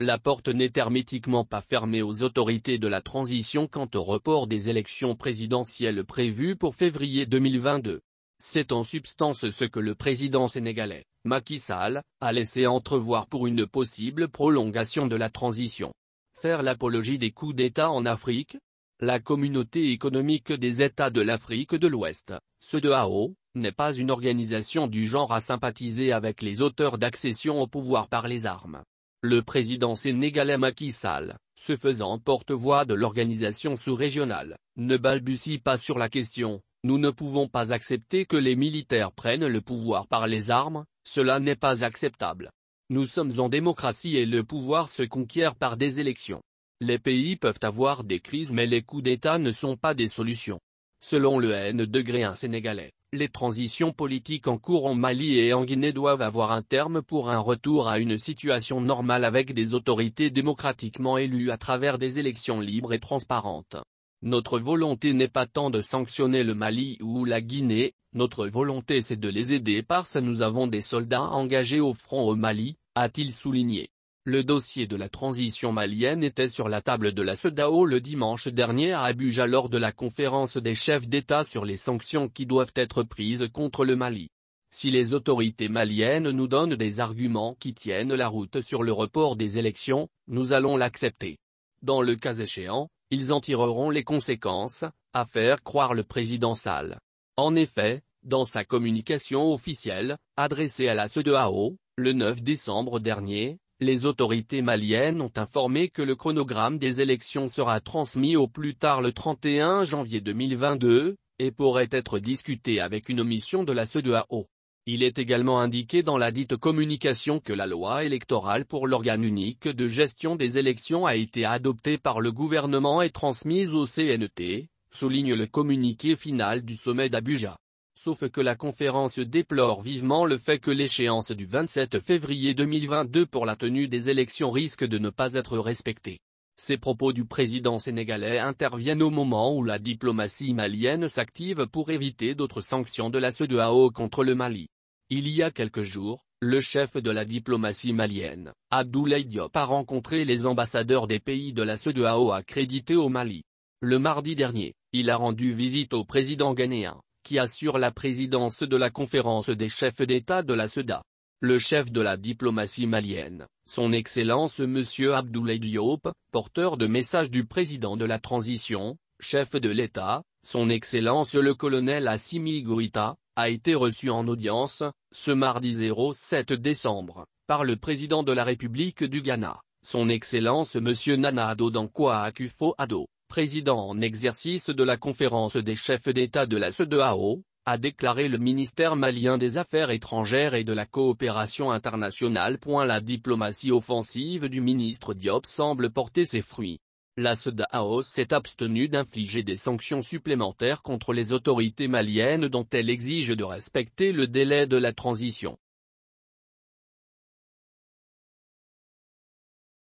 La porte n'est hermétiquement pas fermée aux autorités de la transition quant au report des élections présidentielles prévues pour février 2022. C'est en substance ce que le président sénégalais, Macky Sall, a laissé entrevoir pour une possible prolongation de la transition. Faire l'apologie des coups d'État en Afrique? La Communauté économique des États de l'Afrique de l'Ouest, CEDEAO, n'est pas une organisation du genre à sympathiser avec les auteurs d'accession au pouvoir par les armes. Le président sénégalais Macky Sall, se faisant porte-voix de l'organisation sous-régionale, ne balbutie pas sur la question. Nous ne pouvons pas accepter que les militaires prennent le pouvoir par les armes, cela n'est pas acceptable. Nous sommes en démocratie et le pouvoir se conquiert par des élections. Les pays peuvent avoir des crises mais les coups d'État ne sont pas des solutions. Selon le N-1 sénégalais, les transitions politiques en cours en Mali et en Guinée doivent avoir un terme pour un retour à une situation normale avec des autorités démocratiquement élues à travers des élections libres et transparentes. Notre volonté n'est pas tant de sanctionner le Mali ou la Guinée, notre volonté c'est de les aider parce que nous avons des soldats engagés au front au Mali, a-t-il souligné. Le dossier de la transition malienne était sur la table de la CEDEAO le dimanche dernier à Abuja lors de la conférence des chefs d'État sur les sanctions qui doivent être prises contre le Mali. Si les autorités maliennes nous donnent des arguments qui tiennent la route sur le report des élections, nous allons l'accepter. Dans le cas échéant, ils en tireront les conséquences, a faire croire le président Sall. En effet, dans sa communication officielle, adressée à la CEDEAO, le 9 décembre dernier, les autorités maliennes ont informé que le chronogramme des élections sera transmis au plus tard le 31 janvier 2022, et pourrait être discuté avec une mission de la CEDEAO. Il est également indiqué dans la dite communication que la loi électorale pour l'organe unique de gestion des élections a été adoptée par le gouvernement et transmise au CNT, souligne le communiqué final du sommet d'Abuja. Sauf que la conférence déplore vivement le fait que l'échéance du 27 février 2022 pour la tenue des élections risque de ne pas être respectée. Ces propos du président sénégalais interviennent au moment où la diplomatie malienne s'active pour éviter d'autres sanctions de la CEDEAO contre le Mali. Il y a quelques jours, le chef de la diplomatie malienne, Abdoulaye Diop a rencontré les ambassadeurs des pays de la CEDEAO accrédités au Mali. Le mardi dernier, il a rendu visite au président ghanéen, qui assure la présidence de la conférence des chefs d'État de la CEDEAO. Le chef de la diplomatie malienne, son Excellence Monsieur Abdoulaye Diop, porteur de message du président de la transition, chef de l'État, son Excellence le colonel Assimi Goïta, a été reçu en audience, ce mardi 07 décembre, par le président de la République du Ghana, son Excellence Monsieur Nana Addo Dankwa Akufo-Addo, président en exercice de la conférence des chefs d'État de la CEDEAO, a déclaré le ministère malien des Affaires étrangères et de la coopération internationale. La diplomatie offensive du ministre Diop semble porter ses fruits. La CEDEAO s'est abstenue d'infliger des sanctions supplémentaires contre les autorités maliennes dont elle exige de respecter le délai de la transition.